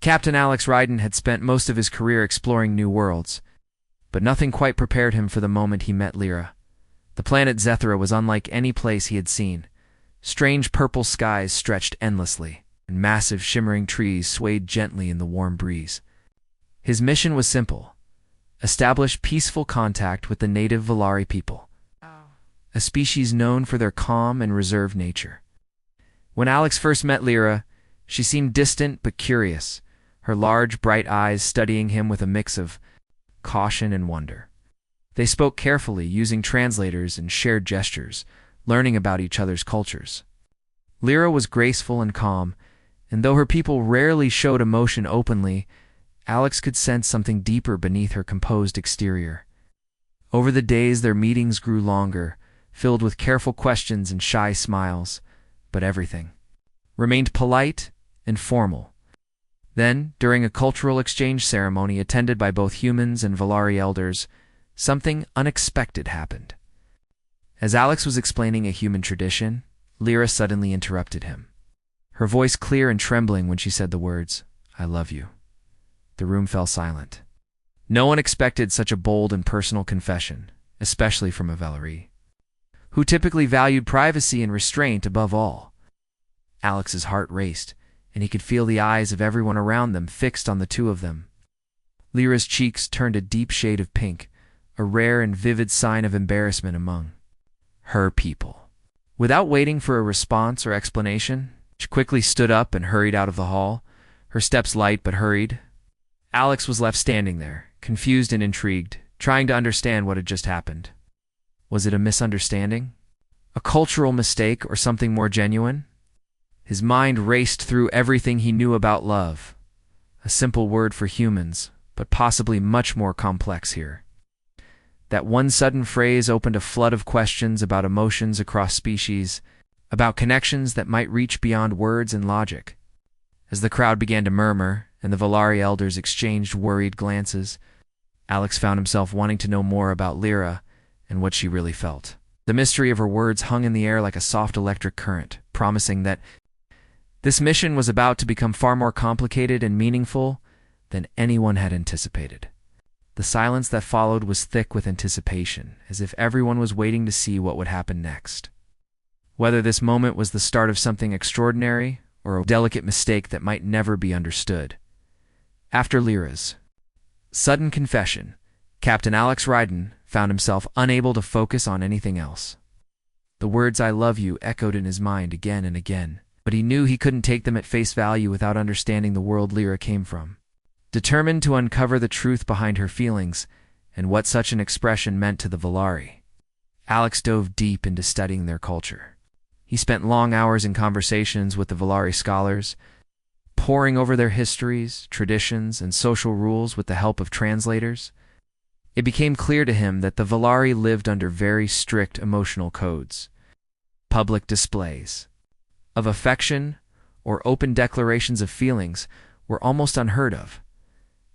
Captain Alex Ryden had spent most of his career exploring new worlds, but nothing quite prepared him for the moment he met Lyra. The planet Zethra was unlike any place he had seen. Strange purple skies stretched endlessly, and massive shimmering trees swayed gently in the warm breeze. His mission was simple: establish peaceful contact with the native Volari people, a species known for their calm and reserved nature. When Alex first met Lyra, she seemed distant but curious, her large, bright eyes studying him with a mix of caution and wonder. They spoke carefully, using translators and shared gestures, learning about each other's cultures. Lyra was graceful and calm, and though her people rarely showed emotion openly, Alex could sense something deeper beneath her composed exterior. Over the days, their meetings grew longer, filled with careful questions and shy smiles, but everything remained polite and formal. Then, during a cultural exchange ceremony attended by both humans and Volari elders, something unexpected happened. As Alex was explaining a human tradition, Lyra suddenly interrupted him. Her voice clear and trembling when she said the words, "I love you." The room fell silent. No one expected such a bold and personal confession, especially from a Volari, who typically valued privacy and restraint above all. Alex's heart raced, and he could feel the eyes of everyone around them fixed on the two of them. Lyra's cheeks turned a deep shade of pink, a rare and vivid sign of embarrassment among her people. Without waiting for a response or explanation, she quickly stood up and hurried out of the hall, her steps light but hurried. Alex was left standing there, confused and intrigued, trying to understand what had just happened. Was it a misunderstanding? A cultural mistake, or something more genuine? His mind raced through everything he knew about love. A simple word for humans, but possibly much more complex here. That one sudden phrase opened a flood of questions about emotions across species, about connections that might reach beyond words and logic. As the crowd began to murmur, and the Volari elders exchanged worried glances, Alex found himself wanting to know more about Lyra and what she really felt. The mystery of her words hung in the air like a soft electric current, promising that this mission was about to become far more complicated and meaningful than anyone had anticipated. The silence that followed was thick with anticipation, as if everyone was waiting to see what would happen next. Whether this moment was the start of something extraordinary or a delicate mistake that might never be understood. After Lyra's sudden confession, Captain Alex Ryden found himself unable to focus on anything else. The words "I love you" echoed in his mind again and again, but he knew he couldn't take them at face value without understanding the world Lyra came from. Determined to uncover the truth behind her feelings and what such an expression meant to the Volari, Alex dove deep into studying their culture. He spent long hours in conversations with the Volari scholars, poring over their histories, traditions, and social rules with the help of translators. It became clear to him that the Volari lived under very strict emotional codes. Public displays of affection or open declarations of feelings were almost unheard of.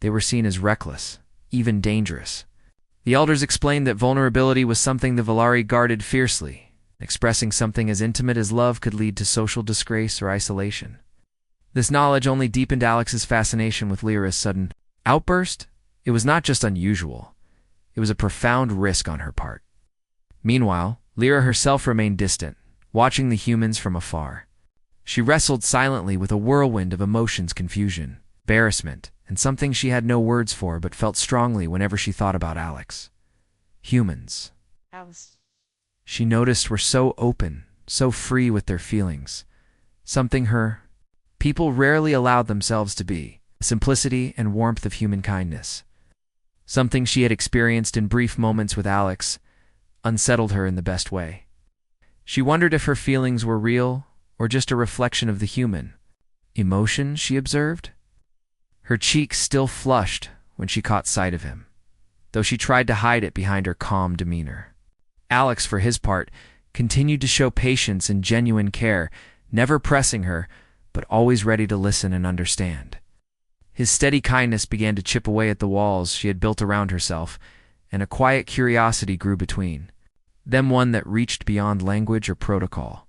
They were seen as reckless, even dangerous. The elders explained that vulnerability was something the Volari guarded fiercely. Expressing something as intimate as love could lead to social disgrace or isolation. This knowledge only deepened Alex's fascination with Lyra's sudden outburst. It was not just unusual. It was a profound risk on her part. Meanwhile, Lyra herself remained distant, watching the humans from afar. She wrestled silently with a whirlwind of emotions: confusion, embarrassment, and something she had no words for but felt strongly whenever she thought about Alex. Humans, she noticed, were so open, so free with their feelings. Something her people rarely allowed themselves to be. The simplicity and warmth of human kindness. Something she had experienced in brief moments with Alex unsettled her in the best way. She wondered if her feelings were real or just a reflection of the human emotion she observed. Her cheeks still flushed when she caught sight of him, though she tried to hide it behind her calm demeanor. Alex, for his part, continued to show patience and genuine care, never pressing her, but always ready to listen and understand. His steady kindness began to chip away at the walls she had built around herself, and a quiet curiosity grew between them, one that reached beyond language or protocol.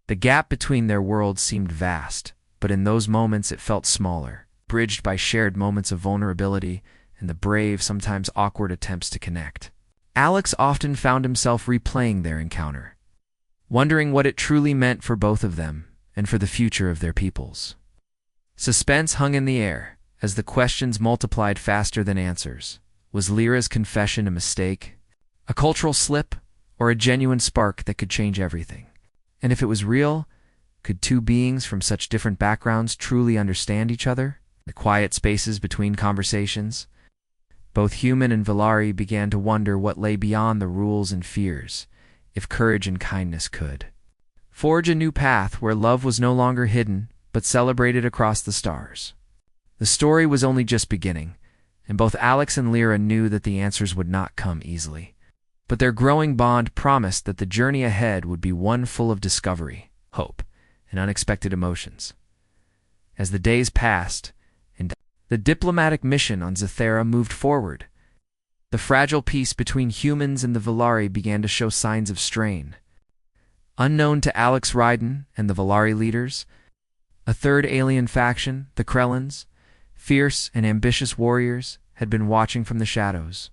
The gap between their worlds seemed vast, but in those moments it felt smaller. bridged by shared moments of vulnerability and the brave, sometimes awkward attempts to connect. Alex often found himself replaying their encounter, wondering what it truly meant for both of them and for the future of their peoples. Suspense hung in the air as the questions multiplied faster than answers. Was Lyra's confession a mistake, a cultural slip, or a genuine spark that could change everything? And if it was real, could two beings from such different backgrounds truly understand each other? The quiet spaces between conversations, both human and Valari began to wonder what lay beyond the rules and fears, if courage and kindness could forge a new path where love was no longer hidden, but celebrated across the stars. The story was only just beginning, and both Alex and Lyra knew that the answers would not come easily. But their growing bond promised that the journey ahead would be one full of discovery, hope, and unexpected emotions. As the days passed, and the diplomatic mission on Zethera moved forward, the fragile peace between humans and the Valari began to show signs of strain. Unknown to Alex Ryden and the Valari leaders, a third alien faction, the Krellans, fierce and ambitious warriors, had been watching from the shadows,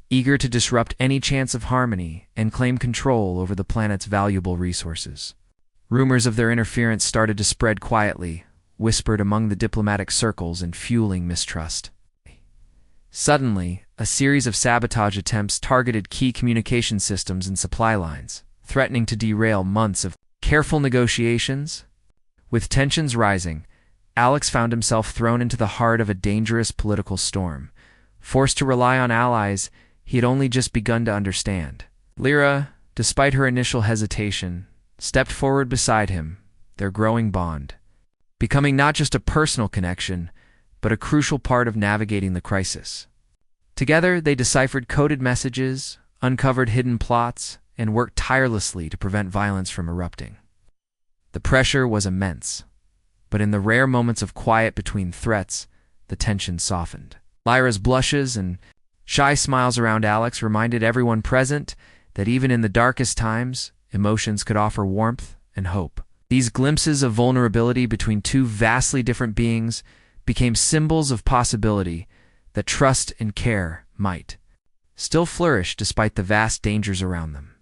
eager to disrupt any chance of harmony and claim control over the planet's valuable resources. Rumors of their interference started to spread quietly, whispered among the diplomatic circles and fueling mistrust. Suddenly, a series of sabotage attempts targeted key communication systems and supply lines, threatening to derail months of careful negotiations. With tensions rising, Alex found himself thrown into the heart of a dangerous political storm, forced to rely on allies he had only just begun to understand. Lyra, despite her initial hesitation, stepped forward beside him, their growing bond becoming not just a personal connection, but a crucial part of navigating the crisis. Together, they deciphered coded messages, uncovered hidden plots, and worked tirelessly to prevent violence from erupting. The pressure was immense, but in the rare moments of quiet between threats, the tension softened. Lyra's blushes and shy smiles around Alex reminded everyone present that even in the darkest times, emotions could offer warmth and hope. These glimpses of vulnerability between two vastly different beings became symbols of possibility that trust and care might still flourish despite the vast dangers around them.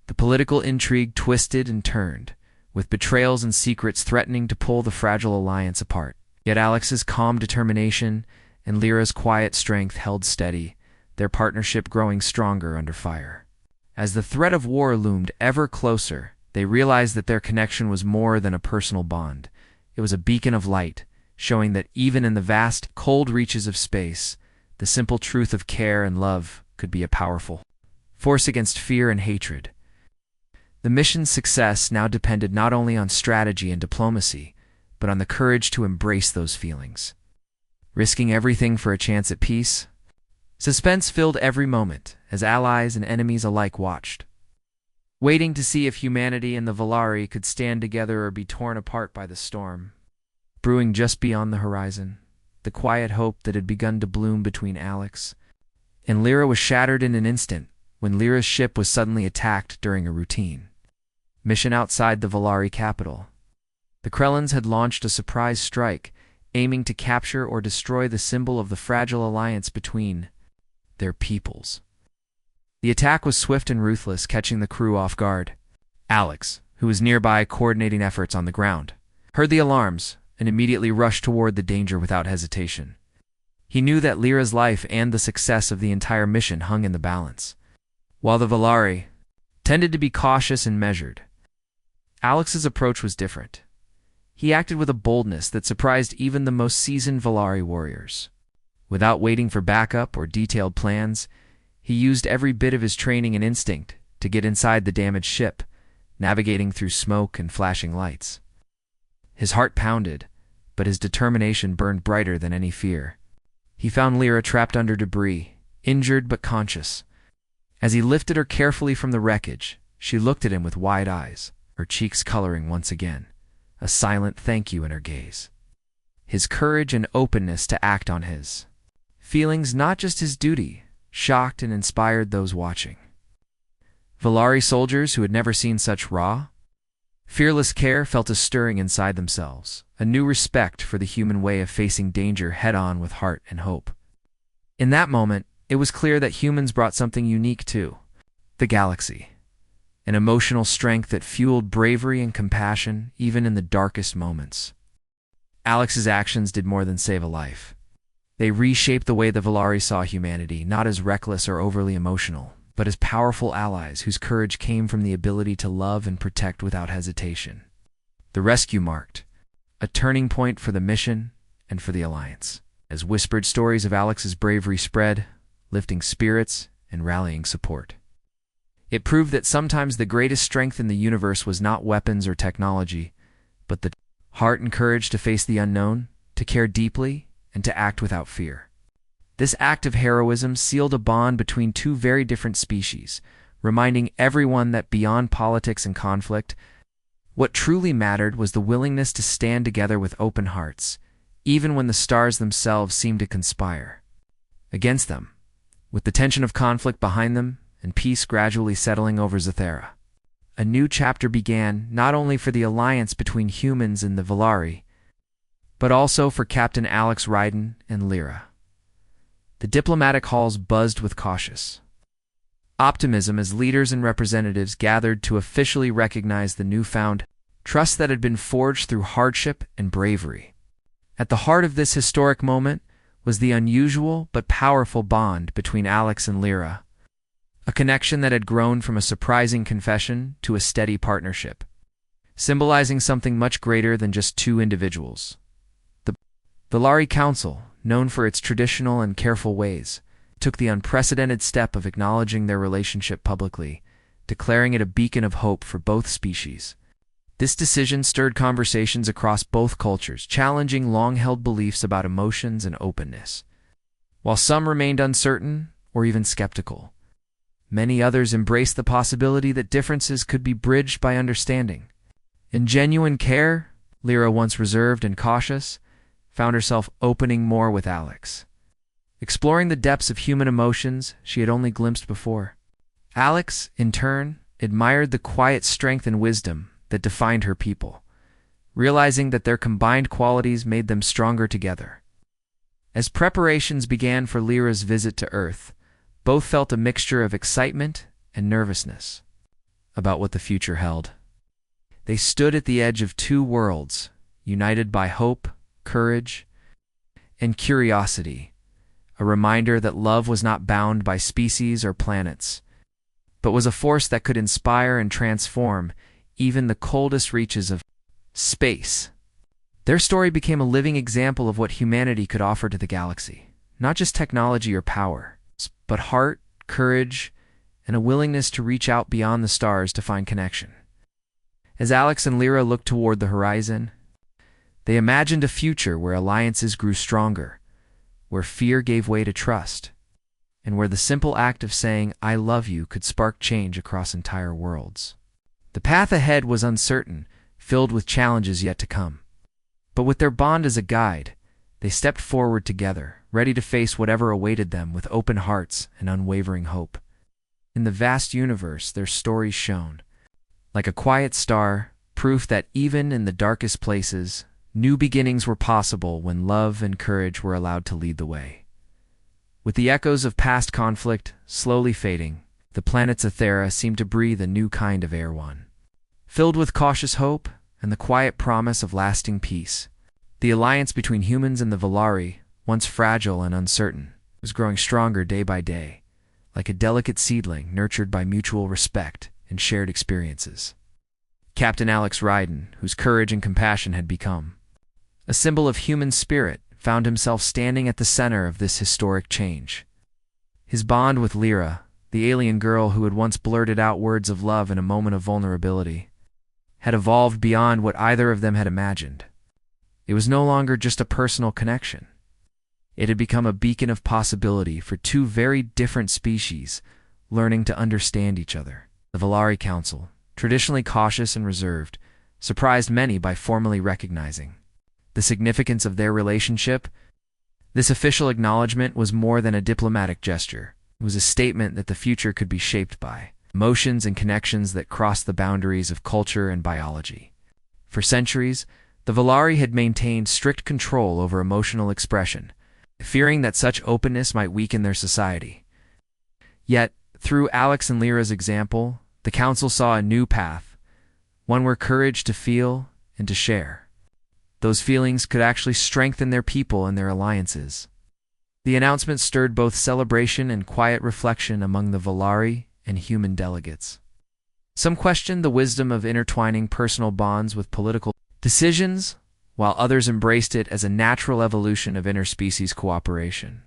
The political intrigue twisted and turned, with betrayals and secrets threatening to pull the fragile alliance apart. Yet Alex's calm determination and Lyra's quiet strength held steady, their partnership growing stronger under fire. As the threat of war loomed ever closer, they realized that their connection was more than a personal bond. It was a beacon of light, showing that even in the vast, cold reaches of space, the simple truth of care and love could be a powerful force against fear and hatred. The mission's success now depended not only on strategy and diplomacy, but on the courage to embrace those feelings. Risking everything for a chance at peace? Suspense filled every moment as allies and enemies alike watched, waiting to see if humanity and the Valari could stand together or be torn apart by the storm. Brewing just beyond the horizon, the quiet hope that had begun to bloom between Alex and Lyra was shattered in an instant when Lyra's ship was suddenly attacked during a routine mission outside the Valari capital. The Krellans had launched a surprise strike, aiming to capture or destroy the symbol of the fragile alliance between their peoples. The attack was swift and ruthless, catching the crew off guard. Alex, who was nearby coordinating efforts on the ground, heard the alarms and immediately rushed toward the danger without hesitation. He knew that Lyra's life and the success of the entire mission hung in the balance. While the Valari tended to be cautious and measured, Alex's approach was different. He acted with a boldness that surprised even the most seasoned Valari warriors. Without waiting for backup or detailed plans, he used every bit of his training and instinct to get inside the damaged ship, navigating through smoke and flashing lights. His heart pounded, but his determination burned brighter than any fear. He found Lyra trapped under debris, injured but conscious. As he lifted her carefully from the wreckage, she looked at him with wide eyes, her cheeks coloring once again, a silent thank you in her gaze. His courage and openness to act on his feelings, not just his duty, shocked and inspired those watching. Valari soldiers who had never seen such raw, fearless care felt a stirring inside themselves, a new respect for the human way of facing danger head-on with heart and hope. In that moment, it was clear that humans brought something unique too: the galaxy, an emotional strength that fueled bravery and compassion even in the darkest moments. Alex's actions did more than save a life. They reshaped the way the Valari saw humanity, not as reckless or overly emotional, but as powerful allies whose courage came from the ability to love and protect without hesitation. The rescue marked a turning point for the mission and for the Alliance, as whispered stories of Alex's bravery spread, lifting spirits and rallying support. It proved that sometimes the greatest strength in the universe was not weapons or technology, but the heart and courage to face the unknown, to care deeply, and to act without fear. This act of heroism sealed a bond between two very different species, reminding everyone that beyond politics and conflict, what truly mattered was the willingness to stand together with open hearts, even when the stars themselves seemed to conspire against them. With the tension of conflict behind them and peace gradually settling over Zathera, a new chapter began not only for the alliance between humans and the Valari, but also for Captain Alex Ryden and Lyra. The diplomatic halls buzzed with cautious optimism as leaders and representatives gathered to officially recognize the newfound trust that had been forged through hardship and bravery. At the heart of this historic moment was the unusual but powerful bond between Alex and Lyra, a connection that had grown from a surprising confession to a steady partnership, symbolizing something much greater than just two individuals. The Valari Council, known for its traditional and careful ways, took the unprecedented step of acknowledging their relationship publicly, declaring it a beacon of hope for both species. This decision stirred conversations across both cultures, challenging long-held beliefs about emotions and openness. While some remained uncertain or even skeptical, many others embraced the possibility that differences could be bridged by understanding. In genuine care, Lyra, once reserved and cautious, found herself opening more with Alex, exploring the depths of human emotions she had only glimpsed before. Alex, in turn, admired the quiet strength and wisdom that defined her people, realizing that their combined qualities made them stronger together. As preparations began for Lyra's visit to Earth, both felt a mixture of excitement and nervousness about what the future held. They stood at the edge of two worlds, united by hope, courage, and curiosity, a reminder that love was not bound by species or planets, but was a force that could inspire and transform even the coldest reaches of space. Their story became a living example of what humanity could offer to the galaxy, not just technology or power, but heart, courage, and a willingness to reach out beyond the stars to find connection. As Alex and Lyra looked toward the horizon, they imagined a future where alliances grew stronger, where fear gave way to trust, and where the simple act of saying, "I love you," could spark change across entire worlds. The path ahead was uncertain, filled with challenges yet to come. But with their bond as a guide, they stepped forward together, ready to face whatever awaited them with open hearts and unwavering hope. In the vast universe, their stories shone, like a quiet star, proof that even in the darkest places, new beginnings were possible when love and courage were allowed to lead the way. With the echoes of past conflict slowly fading, the planet Zathera seemed to breathe a new kind of air, one filled with cautious hope and the quiet promise of lasting peace. The alliance between humans and the Valari, once fragile and uncertain, was growing stronger day by day, like a delicate seedling nurtured by mutual respect and shared experiences. Captain Alex Ryden, whose courage and compassion had become a symbol of human spirit, found himself standing at the center of this historic change. His bond with Lyra, the alien girl who had once blurted out words of love in a moment of vulnerability, had evolved beyond what either of them had imagined. It was no longer just a personal connection. It had become a beacon of possibility for two very different species learning to understand each other. The Valari Council, traditionally cautious and reserved, surprised many by formally recognizing the significance of their relationship. This official acknowledgement was more than a diplomatic gesture. It was a statement that the future could be shaped by emotions and connections that crossed the boundaries of culture and biology. For centuries, The Valari had maintained strict control over emotional expression, fearing that such openness might weaken their society. Yet, through Alex and Lyra's example, the Council saw a new path, one where courage to feel and to share. Those feelings could actually strengthen their people and their alliances. The announcement stirred both celebration and quiet reflection among the Valari and human delegates. Some questioned the wisdom of intertwining personal bonds with political decisions, while others embraced it as a natural evolution of interspecies cooperation.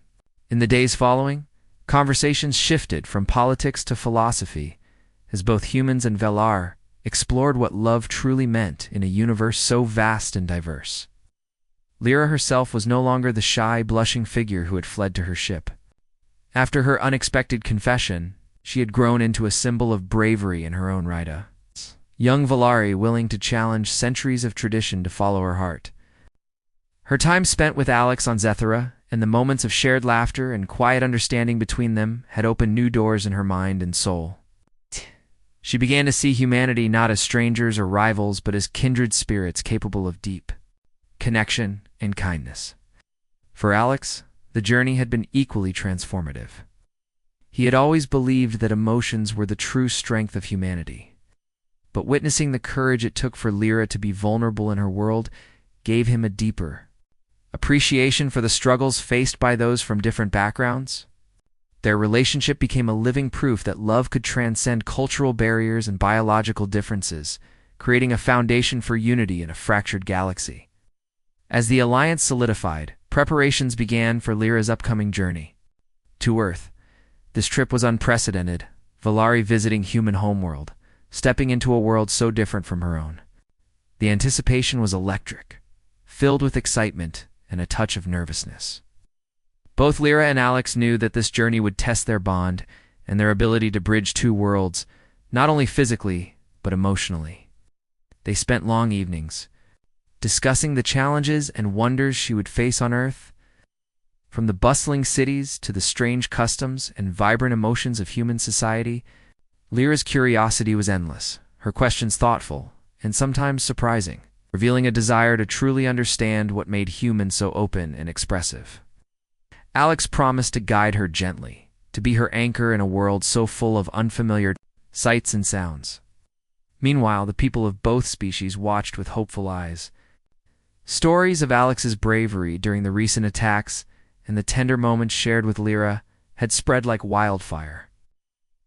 In the days following, conversations shifted from politics to philosophy, as both humans and Valar explored what love truly meant in a universe so vast and diverse. Lyra herself was no longer the shy, blushing figure who had fled to her ship. After her unexpected confession, she had grown into a symbol of bravery in her own right. Young Valari willing to challenge centuries of tradition to follow her heart. Her time spent with Alex on Zethera and the moments of shared laughter and quiet understanding between them had opened new doors in her mind and soul. She began to see humanity not as strangers or rivals, but as kindred spirits capable of deep connection and kindness. For Alex, the journey had been equally transformative. He had always believed that emotions were the true strength of humanity. But witnessing the courage it took for Lyra to be vulnerable in her world gave him a deeper appreciation for the struggles faced by those from different backgrounds. Their relationship became a living proof that love could transcend cultural barriers and biological differences, creating a foundation for unity in a fractured galaxy. As the alliance solidified, preparations began for Lyra's upcoming journey to Earth. This trip was unprecedented, Valari visiting human homeworld, stepping into a world so different from her own. The anticipation was electric, filled with excitement and a touch of nervousness. Both Lyra and Alex knew that this journey would test their bond and their ability to bridge two worlds, not only physically, but emotionally. They spent long evenings, discussing the challenges and wonders she would face on Earth. From the bustling cities to the strange customs and vibrant emotions of human society, Lyra's curiosity was endless, her questions thoughtful, and sometimes surprising, revealing a desire to truly understand what made humans so open and expressive. Alex promised to guide her gently, to be her anchor in a world so full of unfamiliar sights and sounds. Meanwhile, the people of both species watched with hopeful eyes. Stories of Alex's bravery during the recent attacks and the tender moments shared with Lyra had spread like wildfire.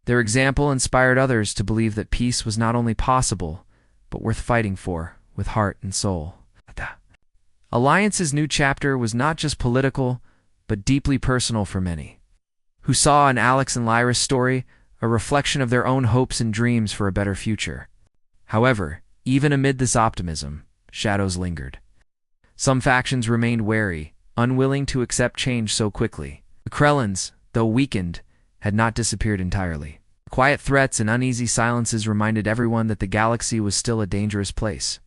Their example inspired others to believe that peace was not only possible, but worth fighting for with heart and soul. Alliance's new chapter was not just political, but deeply personal for many, who saw in Alex and Lyra's story a reflection of their own hopes and dreams for a better future. However, even amid this optimism, shadows lingered. Some factions remained wary, unwilling to accept change so quickly. The Krellans, though weakened, had not disappeared entirely. Quiet threats and uneasy silences reminded everyone that the galaxy was still a dangerous place.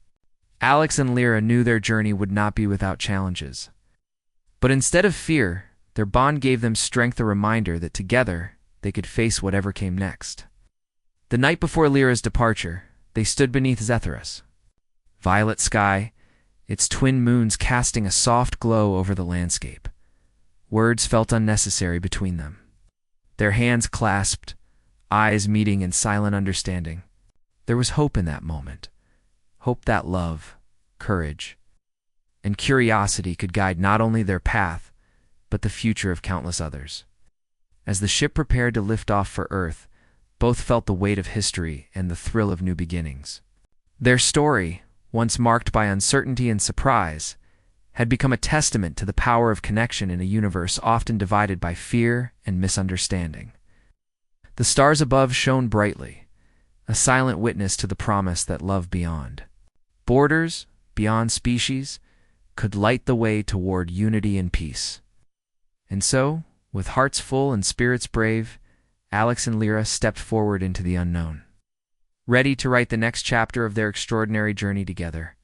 Alex and Lyra knew their journey would not be without challenges. But instead of fear, their bond gave them strength, a reminder that together they could face whatever came next. The night before Lyra's departure, they stood beneath Zethera's violet sky, its twin moons casting a soft glow over the landscape. Words felt unnecessary between them. Their hands clasped, eyes meeting in silent understanding. There was hope in that moment. Hope that love, courage, and curiosity could guide not only their path, but the future of countless others. As the ship prepared to lift off for Earth, both felt the weight of history and the thrill of new beginnings. Their story, once marked by uncertainty and surprise, had become a testament to the power of connection in a universe often divided by fear and misunderstanding. The stars above shone brightly, a silent witness to the promise that love beyond borders, beyond species, could light the way toward unity and peace. And so, with hearts full and spirits brave, Alex and Lyra stepped forward into the unknown, ready to write the next chapter of their extraordinary journey together.